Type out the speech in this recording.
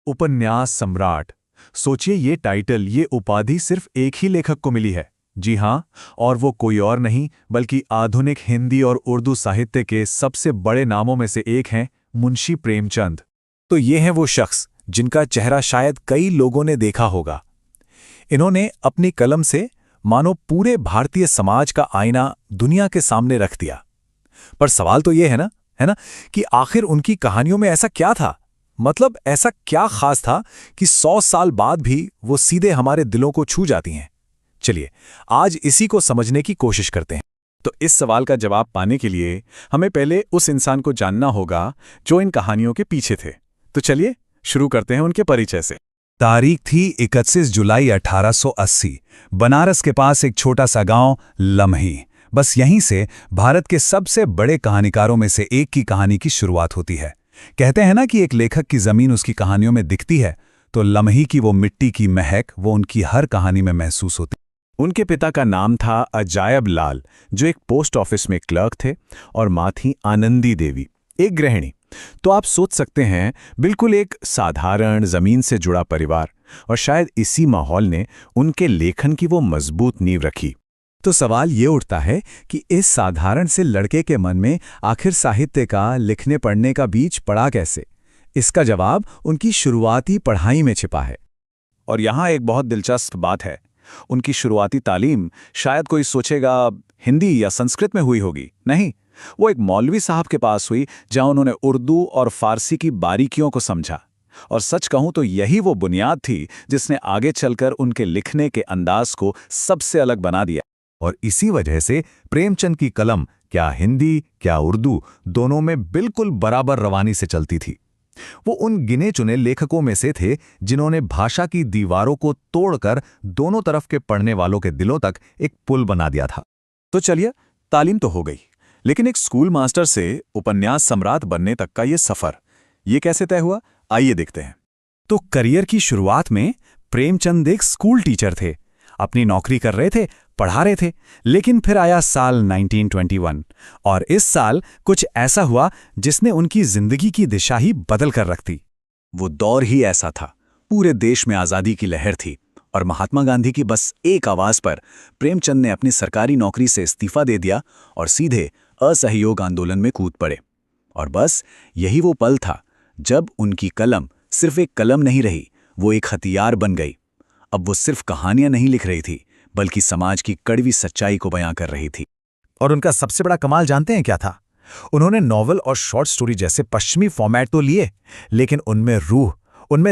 उपन्यास सम्राट। सोचिए, ये टाइटल, ये उपाधि सिर्फ एक ही लेखक को मिली है। जी हाँ, और वो कोई और नहीं बल्कि आधुनिक हिंदी और उर्दू साहित्य के सबसे बड़े नामों में से एक हैं मुंशी प्रेमचंद। तो ये हैं वो शख्स जिनका चेहरा शायद कई लोगों ने देखा होगा। इन्होंने अपनी कलम से मानो पूरे भारतीय समाज का आईना दुनिया के सामने रख दिया। पर सवाल तो ये है ना कि आखिर उनकी कहानियों में ऐसा क्या था? मतलब ऐसा क्या खास था कि 100 साल बाद भी वो सीधे हमारे दिलों को छू जाती हैं? चलिए, आज इसी को समझने की कोशिश करते हैं। तो इस सवाल का जवाब पाने के लिए हमें पहले उस इंसान को जानना होगा जो इन कहानियों के पीछे थे। तो चलिए शुरू करते हैं उनके परिचय से। तारीख थी 31 जुलाई 1880। बनारस के पास एक छोटा सा गांव लम्ही। बस यहीं से भारत के सबसे बड़े कहानीकारों में से एक की कहानी की शुरुआत होती है। कहते हैं ना कि एक लेखक की जमीन उसकी कहानियों में दिखती है, तो लम्ही की वो मिट्टी की महक वो उनकी हर कहानी में महसूस होती। उनके पिता का नाम था अजायब लाल, जो एक पोस्ट ऑफिस में क्लर्क थे, और माँ थी आनंदी देवी, एक गृहिणी। तो आप सोच सकते हैं, बिल्कुल एक साधारण जमीन से जुड़ा परिवार, और शायद इसी माहौल ने उनके लेखन की वो मजबूत नींव रखी। तो सवाल ये उठता है कि इस साधारण से लड़के के मन में आखिर साहित्य का, लिखने पढ़ने का बीज पड़ा कैसे? इसका जवाब उनकी शुरुआती पढ़ाई में छिपा है। और यहाँ एक बहुत दिलचस्प बात है, उनकी शुरुआती तालीम शायद कोई सोचेगा हिंदी या संस्कृत में हुई होगी। नहीं, वो एक मौलवी साहब के पास हुई, जहां उन्होंने उर्दू और फारसी की बारीकियों को समझा। और सच कहूं तो यही वो बुनियाद थी जिसने आगे चलकर उनके लिखने के अंदाज को सबसे अलग बना दिया। और इसी वजह से प्रेमचंद की कलम क्या हिंदी क्या उर्दू दोनों में बिल्कुल बराबर रवानी से चलती थी। वो उन गिने चुने लेखकों में से थे जिन्होंने भाषा की दीवारों को तोड़कर दोनों तरफ के पढ़ने वालों के दिलों तक एक पुल बना दिया था। तो चलिए, तालीम तो हो गई, लेकिन एक स्कूल मास्टर से उपन्यास सम्राट बनने तक का ये सफर, ये कैसे तय हुआ? आइए देखते हैं। तो करियर की शुरुआत में प्रेमचंद एक स्कूल टीचर थे। अपनी नौकरी कर रहे थे, पढ़ा रहे थे। लेकिन फिर आया साल 1921, और इस साल कुछ ऐसा हुआ जिसने उनकी जिंदगी की दिशा ही बदल कर रख दी। वो दौर ही ऐसा था, पूरे देश में आज़ादी की लहर थी, और महात्मा गांधी की बस एक आवाज पर प्रेमचंद ने अपनी सरकारी नौकरी से इस्तीफा दे दिया और सीधे असहयोग आंदोलन में कूद पड़े। और बस यही वो पल था जब उनकी कलम सिर्फ एक कलम नहीं रही, वो एक हथियार बन गई। अब वो सिर्फ कहानियां नहीं लिख रही थी, बल्कि समाज की कड़वी सच्चाई को बयां कर रही थी। और उनका सबसे बड़ा कमाल जानते हैं क्या था? उन्होंने नॉवल और शॉर्ट स्टोरी जैसे पश्चिमी फॉर्मेट तो लिए, लेकिन उनमें रूह, उनमें